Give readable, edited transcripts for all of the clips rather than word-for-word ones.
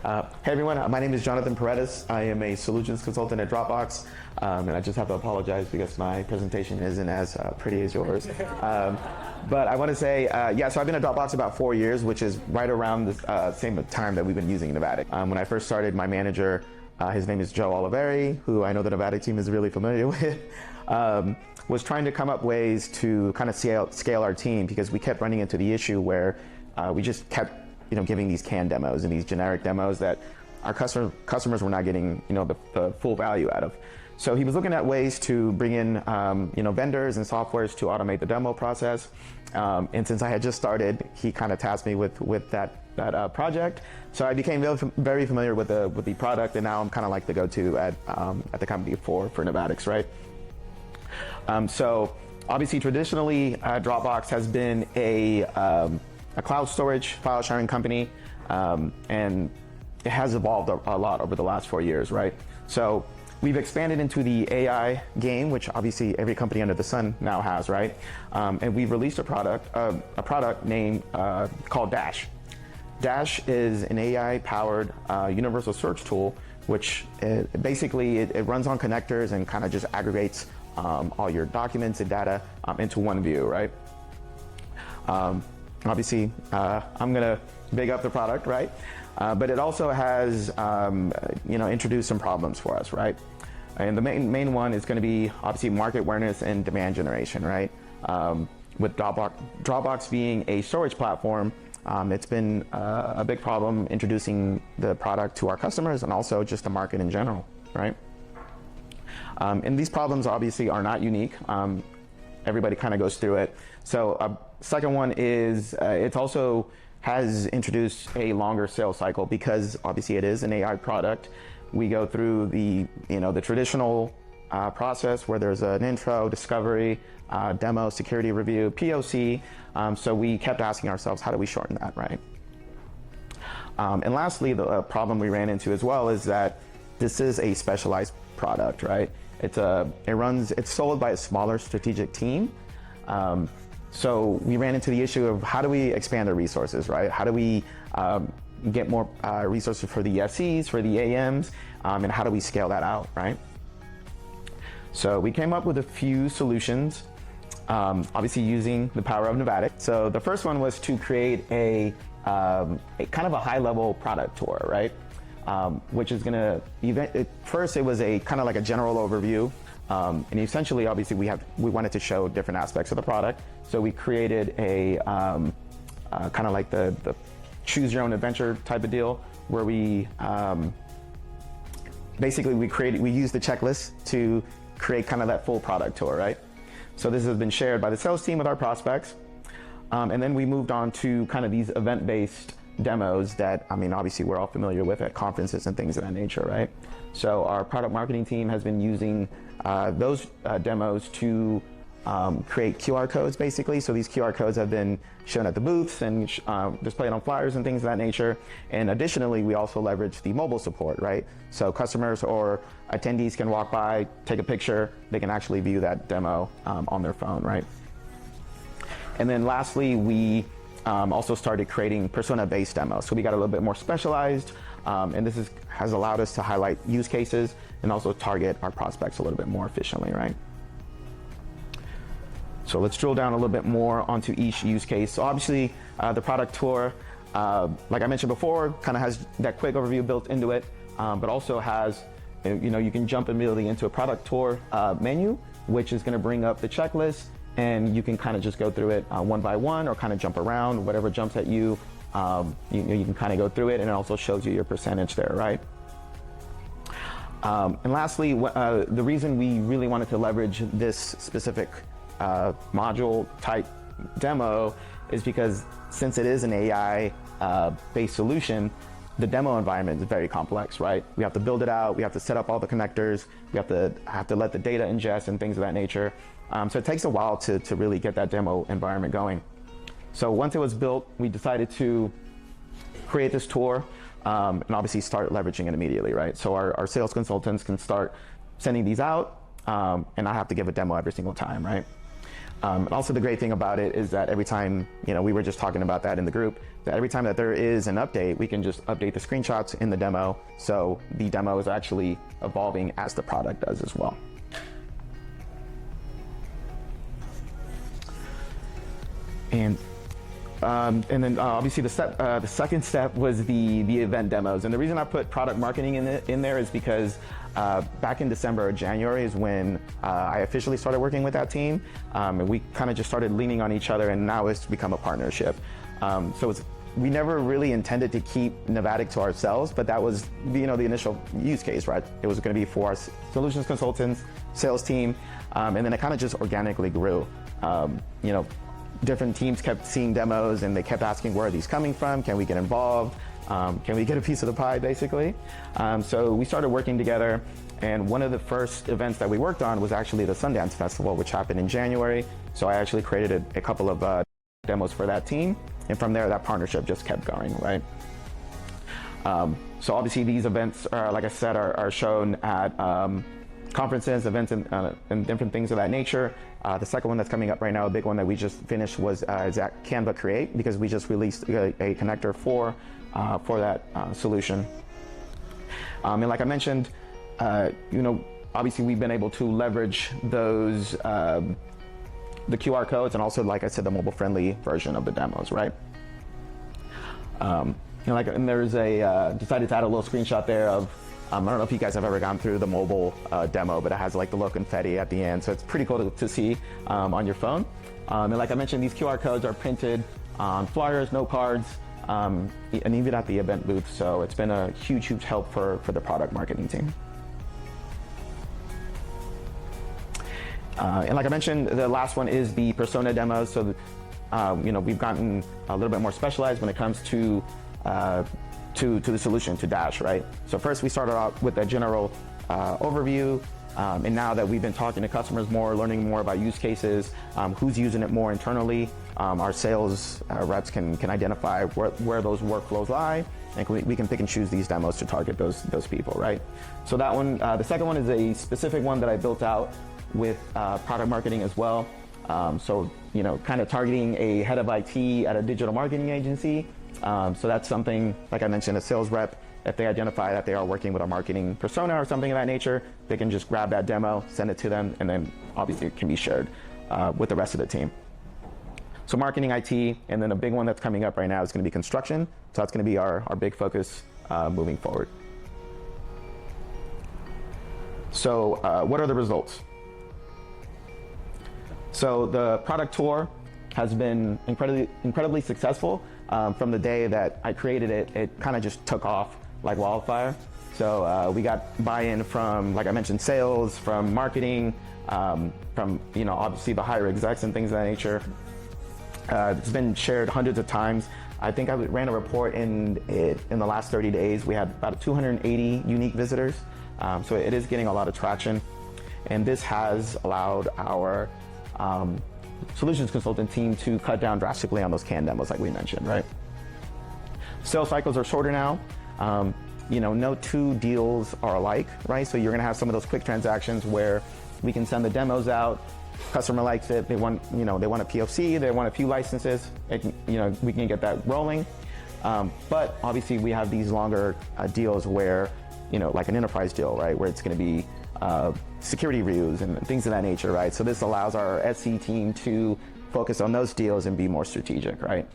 Hey everyone, my name is Jonathan Paredes. I am a solutions consultant at Dropbox, and I just have to apologize because my presentation isn't as pretty as yours. But I want to say, so I've been at Dropbox about 4 years, which is right around the same time that we've been using Navattic. When I first started, my manager, his name is Joe Oliveri, who I know the Navattic team is really familiar with, was trying to come up ways to kind of scale our team, because we kept running into the issue where we just kept giving these canned demos and these generic demos that our customers were not getting, the full value out of. So he was looking at ways to bring in, vendors and softwares to automate the demo process. And since I had just started, he kind of tasked me with that project. So I became very familiar with the product, and now I'm kind of like the go-to at the company for Navattics, right? So obviously, traditionally, Dropbox has been a cloud storage file sharing company, and it has evolved a lot over the last 4 years, right? So we've expanded into the AI game, which obviously every company under the sun now has, right? And we've released a product named called Dash. Dash is an AI-powered universal search tool, which basically runs on connectors and kind of just aggregates all your documents and data into one view, right? Obviously, I'm gonna big up the product, right? But it also has, introduced some problems for us, right? And the main one is gonna be obviously market awareness and demand generation, right? With Dropbox being a storage platform, it's been a big problem introducing the product to our customers and also just the market in general, right? And these problems obviously are not unique. Everybody kind of goes through it. So second one is it also has introduced a longer sales cycle, because obviously it is an AI product. We go through the traditional process where there's an intro, discovery, demo, security review, POC. So we kept asking ourselves, how do we shorten that, right? And lastly, the problem we ran into as well is that this is a specialized product, right? It's sold by a smaller strategic team. So we ran into the issue of how do we expand the resources, right? How do we get more resources for the SEs, for the AMs, and how do we scale that out, right? So we came up with a few solutions, obviously using the power of Navattic. So the first one was to create a kind of a high-level product tour, right? Which is gonna first it was a kind of like a general overview, and essentially, obviously, we wanted to show different aspects of the product. So we created a kind of like the choose your own adventure type of deal, where we basically we used the checklist to create kind of that full product tour, right? So this has been shared by the sales team with our prospects, and then we moved on to kind of these event-based demos that, obviously we're all familiar with at conferences and things of that nature, right? So our product marketing team has been using those demos to create QR codes, basically. So these QR codes have been shown at the booths and displayed on flyers and things of that nature. And additionally, we also leverage the mobile support, right? So customers or attendees can walk by, take a picture, they can actually view that demo on their phone, right? And then lastly, we also started creating persona-based demos. So we got a little bit more specialized, and this has allowed us to highlight use cases and also target our prospects a little bit more efficiently, right? So let's drill down a little bit more onto each use case. So obviously, the product tour, like I mentioned before, kind of has that quick overview built into it, but also has, you can jump immediately into a product tour menu, which is going to bring up the checklist, and you can kind of just go through it one by one, or kind of jump around, whatever jumps at you. You can kind of go through it, and it also shows you your percentage there, right? And lastly, the reason we really wanted to leverage this specific module type demo is because since it is an AI based solution, the demo environment is very complex, right? We have to build it out, we have to set up all the connectors, we have to let the data ingest and things of that nature. So it takes a while to really get that demo environment going. So once it was built, we decided to create this tour and obviously start leveraging it immediately, right? So our sales consultants can start sending these out and not have to give a demo every single time, right? And also the great thing about it is that every time, we were just talking about that in the group, that every time that there is an update, we can just update the screenshots in the demo. So the demo is actually evolving as the product does as well. And then obviously the second step was the event demos. And the reason I put product marketing in there is because back in December or January is when I officially started working with that team. And we kind of just started leaning on each other, and now it's become a partnership. We never really intended to keep Navattic to ourselves, but that was the initial use case, right? It was going to be for our solutions consultants, sales team, and then it kind of just organically grew. Different teams kept seeing demos, and they kept asking, where are these coming from? Can we get involved? Can we get a piece of the pie, basically? So we started working together, and one of the first events that we worked on was actually the Sundance Festival, which happened in January. So I actually created a couple of demos for that team, and from there, that partnership just kept going, right? So obviously these events, like I said, are shown at conferences, events, and different things of that nature. The second one that's coming up right now, a big one that we just finished, is at Canva Create, because we just released a connector for that solution. And like I mentioned, obviously we've been able to leverage those the QR codes, and also, like I said, the mobile-friendly version of the demos, right? And there's decided to add a little screenshot there of. I don't know if you guys have ever gone through the mobile demo, but it has like the little confetti at the end, so it's pretty cool to see on your phone. And like I mentioned, these QR codes are printed on flyers, note cards, and even at the event booth. So it's been a huge help for the product marketing team. And like I mentioned, the last one is the persona demos. So we've gotten a little bit more specialized when it comes to the solution, to Dash, right? So first we started out with a general overview, and now that we've been talking to customers more, learning more about use cases, who's using it more internally, our sales reps can identify where those workflows lie, and we can pick and choose these demos to target those people, right? So that one, the second one is a specific one that I built out with product marketing as well. So kind of targeting a head of IT at a digital marketing agency. So that's something, like I mentioned, a sales rep, if they identify that they are working with a marketing persona or something of that nature, they can just grab that demo, send it to them, and then obviously it can be shared with the rest of the team. So marketing, IT, and then a big one that's coming up right now is going to be construction. So that's going to be our big focus moving forward. So what are the results? So the product tour has been incredibly successful. From the day that I created it, it kind of just took off like wildfire. So we got buy-in from, like I mentioned, sales, from marketing, from obviously the higher execs and things of that nature. It's been shared hundreds of times. I think I ran a report in the last 30 days. We had about 280 unique visitors. So it is getting a lot of traction. And this has allowed our solutions consultant team to cut down drastically on those canned demos, like we mentioned, right? Sales cycles are shorter now. No two deals are alike, right? So you're going to have some of those quick transactions where we can send the demos out. Customer likes it. They want a POC. They want a few licenses. We can get that rolling. But obviously, we have these longer deals where, like an enterprise deal, right, where it's going to be security reviews and things of that nature, right? So this allows our SC team to focus on those deals and be more strategic, right?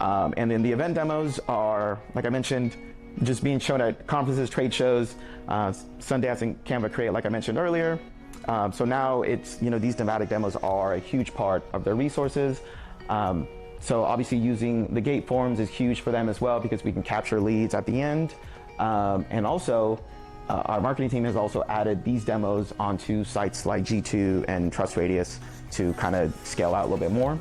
And then the event demos are, like I mentioned, just being shown at conferences, trade shows, Sundance and Canva Create, like I mentioned earlier. So now it's, these Navattic demos are a huge part of their resources. So obviously using the gate forms is huge for them as well, because we can capture leads at the end. And also, our marketing team has also added these demos onto sites like G2 and TrustRadius to kind of scale out a little bit more.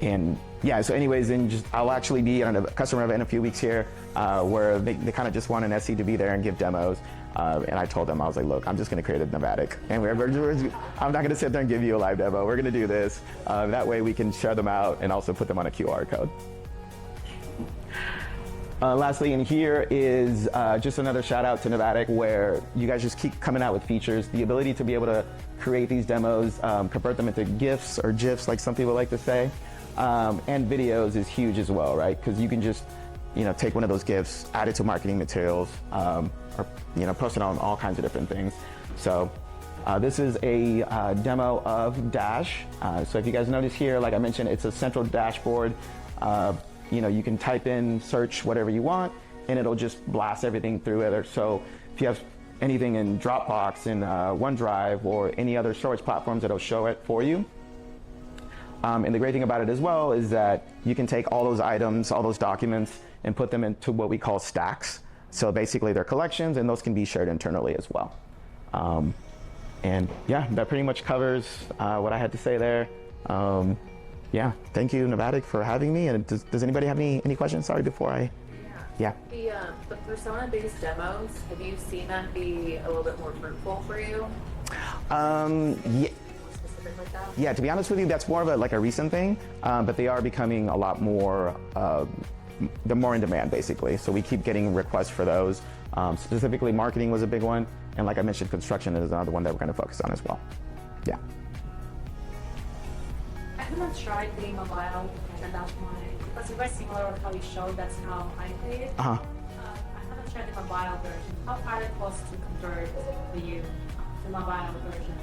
And yeah, so anyways, I'll actually be on a customer event in a few weeks here where they kind of just want an SC to be there and give demos. And I told them, I was like, look, I'm just going to create a Navattic. And I'm not going to sit there and give you a live demo. We're going to do this. That way we can share them out and also put them on a QR code. Lastly, in here is just another shout out to Navattic, where you guys just keep coming out with features. The ability to be able to create these demos, convert them into GIFs or GIFs, like some people like to say, and videos is huge as well, right? Because you can just, take one of those GIFs, add it to marketing materials, or post it on all kinds of different things. So this is a demo of Dash. So if you guys notice here, like I mentioned, it's a central dashboard. You can type in, search whatever you want, and it'll just blast everything through it. So if you have anything in Dropbox, in OneDrive, or any other storage platforms, it'll show it for you. And the great thing about it as well is that you can take all those items, all those documents, and put them into what we call stacks. So basically they're collections, and those can be shared internally as well. And yeah, that pretty much covers what I had to say there. Yeah, thank you, Navattic, for having me. And does anybody have any questions? Sorry, before I... Yeah. The persona-based demos, have you seen that be a little bit more fruitful for you? Yeah. Specific like that? Yeah, to be honest with you, that's more of a recent thing, but they are becoming a lot more, they're more in demand, basically. So we keep getting requests for those. Specifically, marketing was a big one. And like I mentioned, construction is another one that we're going to focus on as well. Yeah. I haven't tried being mobile, and that's why, because it's very similar with how you showed, that's how I played. I haven't tried the mobile version. How hard it was to convert the mobile version?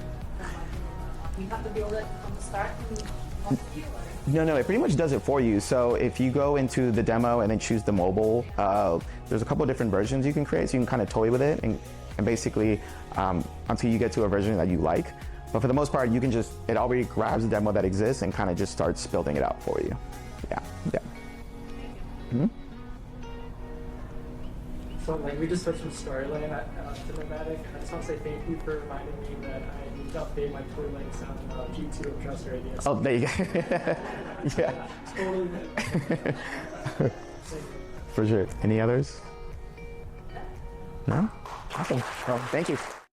You have to build it from the start and No, it pretty much does it for you. So if you go into the demo and then choose the mobile, there's a couple of different versions you can create, so you can kind of toy with it and basically until you get to a version that you like. But for the most part, you can just, it already grabs the demo that exists and kind of just starts building it out for you. Yeah. Mm-hmm. So we just switched from Storyline to Navattic. I just want to say thank you for reminding me that I need to update my Twitter links on G2 of Trust Radius. Oh, there you go. Yeah. Totally. For sure. Any others? No? Awesome. Well, thank you.